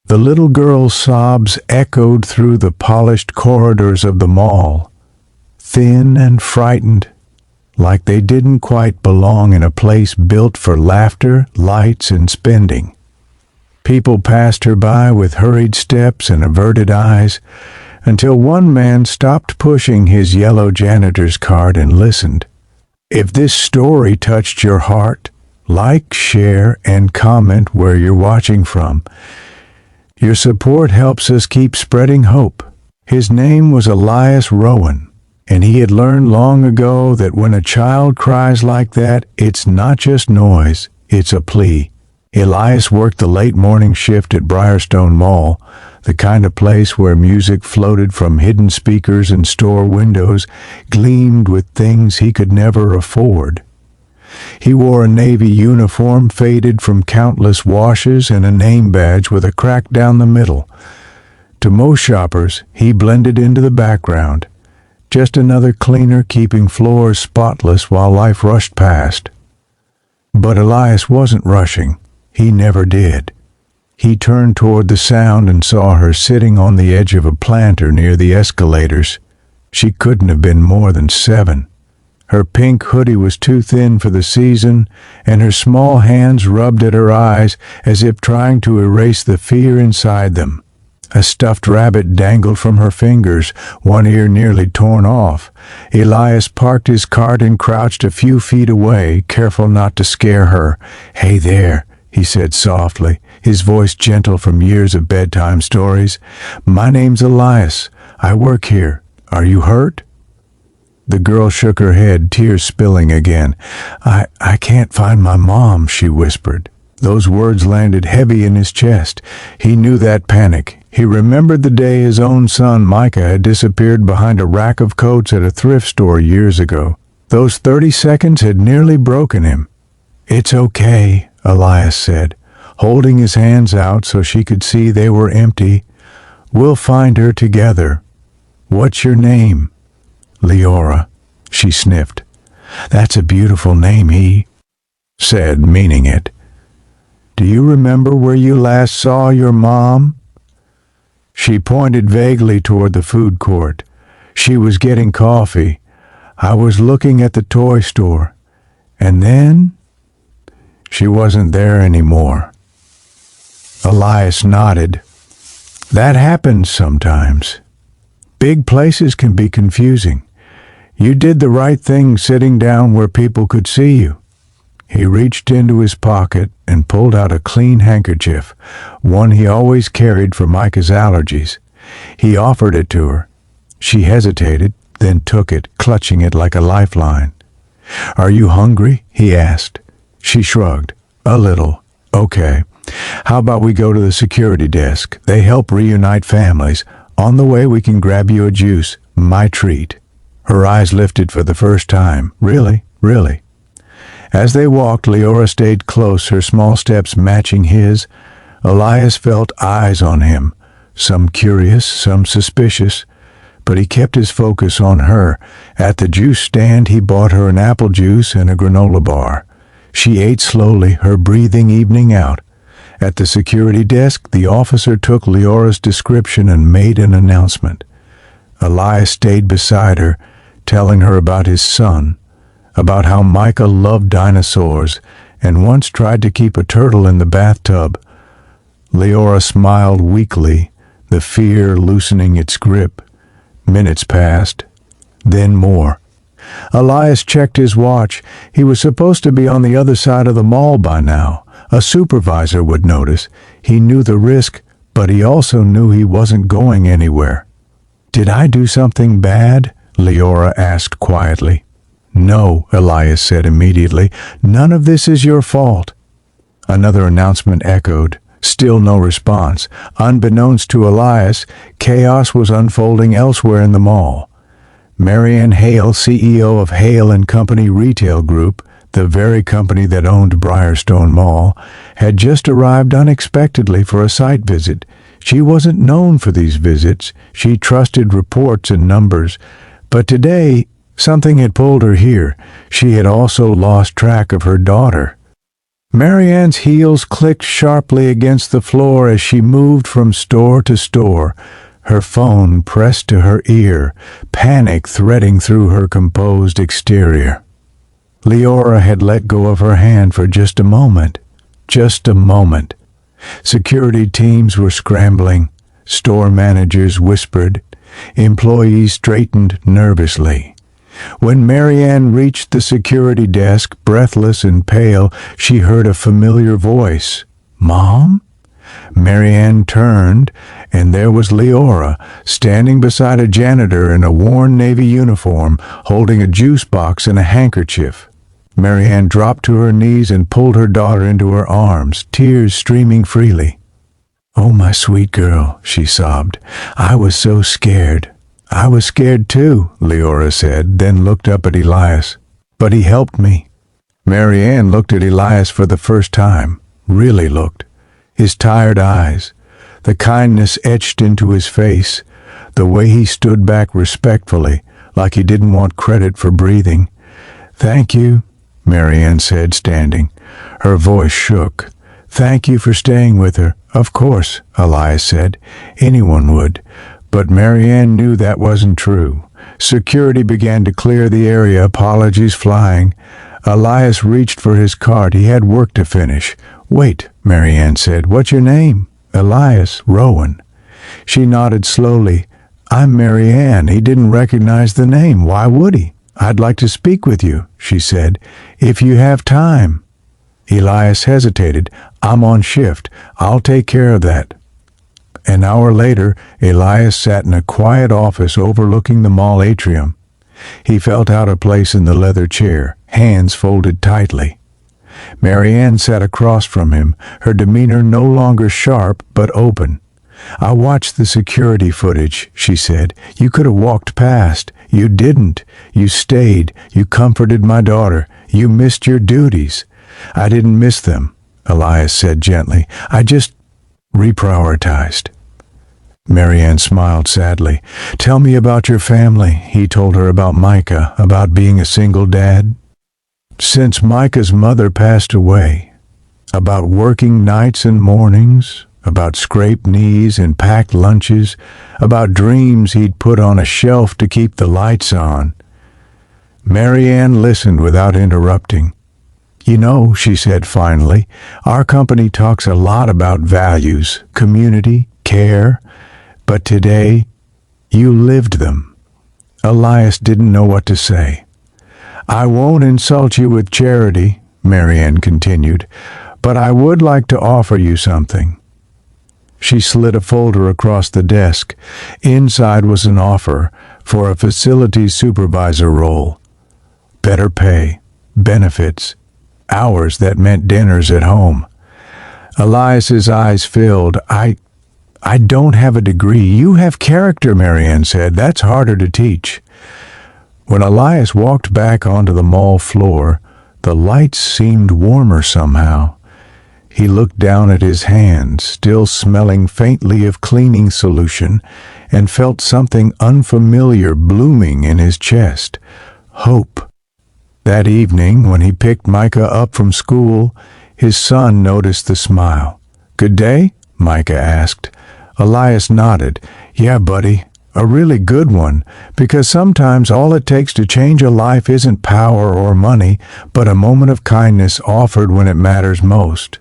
The little girl's sobs echoed through the polished corridors of the mall, thin and frightened, like they didn't quite belong in a place built for laughter, lights, and spending. People passed her by with hurried steps and averted eyes, until one man stopped pushing his yellow janitor's cart and listened. If this story touched your heart, like, share, and comment where you're watching from. Your support helps us keep spreading hope. His name was Elias Rowan, and he had learned long ago that when a child cries like that, it's not just noise, it's a plea. Elias worked the late morning shift at Briarstone Mall, the kind of place where music floated from hidden speakers and store windows, gleamed with things he could never afford. He wore a navy uniform faded from countless washes and a name badge with a crack down the middle. To most shoppers, he blended into the background, just another cleaner keeping floors spotless while life rushed past. But Elias wasn't rushing. He never did. He turned toward the sound and saw her sitting on the edge of a planter near the escalators. She couldn't have been more than 7. Her pink hoodie was too thin for the season, and her small hands rubbed at her eyes as if trying to erase the fear inside them. A stuffed rabbit dangled from her fingers, one ear nearly torn off. Elias parked his cart and crouched a few feet away, careful not to scare her. "Hey there," he said softly, his voice gentle from years of bedtime stories. "My name's Elias. I work here. Are you hurt?" The girl shook her head, tears spilling again. I can't find my mom," she whispered. Those words landed heavy in his chest. He knew that panic. He remembered the day his own son, Micah, had disappeared behind a rack of coats at a thrift store years ago. Those 30 seconds had nearly broken him. "It's okay," Elias said, holding his hands out so she could see they were empty. "We'll find her together. What's your name?" "Leora," she sniffed. "That's a beautiful name," he said, meaning it. "Do you remember where you last saw your mom?" She pointed vaguely toward the food court. "She was getting coffee. I was looking at the toy store. And then she wasn't there anymore." Elias nodded. "That happens sometimes. Big places can be confusing. You did the right thing sitting down where people could see you." He reached into his pocket and pulled out a clean handkerchief, one he always carried for Micah's allergies. He offered it to her. She hesitated, then took it, clutching it like a lifeline. "Are you hungry?" he asked. She shrugged. "A little. Okay. How about we go to the security desk? They help reunite families. On the way we can grab you a juice. My treat." Her eyes lifted for the first time. "Really? Really?" As they walked, Leora stayed close, her small steps matching his. Elias felt eyes on him, some curious, some suspicious, but he kept his focus on her. At the juice stand, he bought her an apple juice and a granola bar. She ate slowly, her breathing evening out. At the security desk, the officer took Leora's description and made an announcement. Elias stayed beside her, telling her about his son, about how Micah loved dinosaurs and once tried to keep a turtle in the bathtub. Leora smiled weakly, the fear loosening its grip. Minutes passed, then more. Elias checked his watch. He was supposed to be on the other side of the mall by now. A supervisor would notice. He knew the risk, but he also knew he wasn't going anywhere. "Did I do something bad?" Leora asked quietly. "No," Elias said immediately. "None of this is your fault." Another announcement echoed. Still no response. Unbeknownst to Elias, chaos was unfolding elsewhere in the mall. Marianne Hale, CEO of Hale & Company Retail Group, the very company that owned Briarstone Mall, had just arrived unexpectedly for a site visit. She wasn't known for these visits. She trusted reports and numbers. But today, something had pulled her here. She had also lost track of her daughter. Marianne's heels clicked sharply against the floor as she moved from store to store, her phone pressed to her ear, panic threading through her composed exterior. Leora had let go of her hand for just a moment. Just a moment. Security teams were scrambling. Store managers whispered. Employees straightened nervously. When Marianne reached the security desk, breathless and pale, she heard a familiar voice. "Mom?" Marianne turned, and there was Leora, standing beside a janitor in a worn Navy uniform, holding a juice box and a handkerchief. Marianne dropped to her knees and pulled her daughter into her arms, tears streaming freely. "Oh, my sweet girl," she sobbed. "I was so scared." "I was scared too," Leora said, then looked up at Elias. "But he helped me." Marianne looked at Elias for the first time, really looked. His tired eyes, the kindness etched into his face, the way he stood back respectfully, like he didn't want credit for breathing. "Thank you," Marianne said, standing. Her voice shook. "Thank you for staying with her." "Of course," Elias said. "Anyone would." But Marianne knew that wasn't true. Security began to clear the area, apologies flying. Elias reached for his card. He had work to finish. "Wait," Marianne said. "What's your name?" "Elias, Rowan." She nodded slowly. "I'm Marianne." He didn't recognize the name. Why would he? "I'd like to speak with you," she said, "if you have time." Elias hesitated. "I'm on shift. I'll take care of that." An hour later, Elias sat in a quiet office overlooking the mall atrium. He felt out of place in the leather chair, hands folded tightly. Marianne sat across from him, her demeanor no longer sharp but open. "I watched the security footage," she said. "You could have walked past. You didn't. You stayed. You comforted my daughter. You missed your duties." "I didn't miss them," Elias said gently. "I just reprioritized." Marianne smiled sadly. "Tell me about your family." He told her about Micah, about being a single dad. Since Micah's mother passed away, about working nights and mornings, about scraped knees and packed lunches, about dreams he'd put on a shelf to keep the lights on. Marianne listened without interrupting. "You know," she said finally, "our company talks a lot about values, community, care, but today you lived them." Elias didn't know what to say. "I won't insult you with charity," Marianne continued, "but I would like to offer you something." She slid a folder across the desk. Inside was an offer for a facilities supervisor role. Better pay, benefits, hours that meant dinners at home. Elias's eyes filled. I don't have a degree. "You have character," Marianne said. "That's harder to teach." When Elias walked back onto the mall floor, the lights seemed warmer somehow. He looked down at his hands, still smelling faintly of cleaning solution, and felt something unfamiliar blooming in his chest. Hope. That evening, when he picked Micah up from school, his son noticed the smile. "Good day?" Micah asked. Elias nodded. "Yeah, buddy. A really good one, because sometimes all it takes to change a life isn't power or money, but a moment of kindness offered when it matters most."